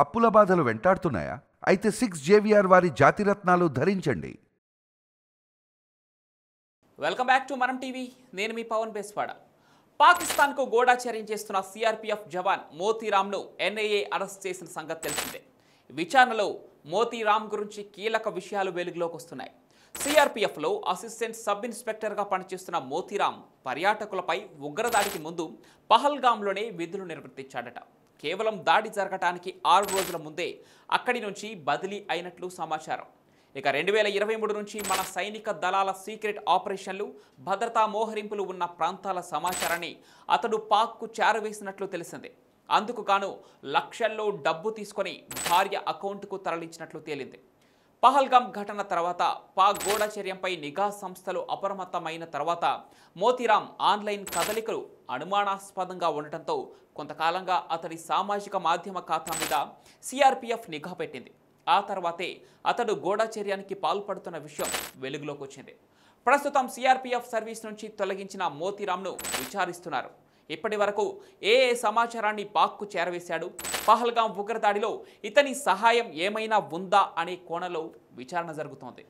అప్పుల బాధలు వెంటాడుతున్నాయా? అయితే 6 జేవిఆర్ వారి జాతిరత్నాలు ధరించండి. వెల్కమ్ బ్యాక్ టు మనం టీవీ. నేను మీ పవన్ బేస్వాడ. పాకిస్తాన్కు గూఢాచర్యం చేస్తున్న సిఆర్పీఎఫ్ జవాన్ మోతీరామ్ను ఎన్ఐఏ అరెస్ట్ చేసిన సంగతి తెలిసిందే. విచారణలో మోతీరామ్ గురించి కీలక విషయాలు వెలుగులోకి వస్తున్నాయి. సిఆర్పీఎఫ్లో అసిస్టెంట్ సబ్ ఇన్స్పెక్టర్గా పనిచేస్తున్న మోతీరామ్ పర్యాటకులపై ఉగ్రదాడికి ముందు పహల్గామ్లోనే విధులు నిర్వర్తించాడట. కేవలం దాడి జరగటానికి 6 రోజుల ముందే అక్కడి నుంచి బదిలీ అయినట్లు సమాచారం. ఇక 2023 నుంచి మన సైనిక దళాల సీక్రెట్ ఆపరేషన్లు, భద్రతా మోహరింపులు ఉన్న ప్రాంతాల సమాచారాన్ని అతడు పాక్కు చేరవేసినట్లు తెలిసింది. అందుకు గాను లక్షల్లో డబ్బు తీసుకొని భార్య అకౌంట్కు తరలించినట్లు తేలింది. పహల్గామ్ ఘటన తర్వాత పాక్ గూఢచర్యంపై నిఘా సంస్థలు అప్రమత్తమైన తర్వాత మోతీరామ్ ఆన్లైన్ కదలికలు అనుమానాస్పదంగా ఉండటంతో కొంతకాలంగా అతడి సామాజిక మాధ్యమ ఖాతా మీద సిఆర్పీఎఫ్ నిఘా పెట్టింది. ఆ తర్వాతే అతడు గూఢచర్యానికి పాల్పడుతున్న విషయం వెలుగులోకి వచ్చింది. ప్రస్తుతం సిఆర్పీఎఫ్ సర్వీస్ నుంచి తొలగించిన మోతీరామ్ను విచారిస్తున్నారు. ఇప్పటి వరకు ఏ సమాచారాన్ని పాక్కు చేరవేశాడు, పహల్గామ్ ఉగ్రదాడిలో ఇతని సహాయం ఏమైనా ఉందా అనే కోణంలో విచారణ జరుగుతోంది.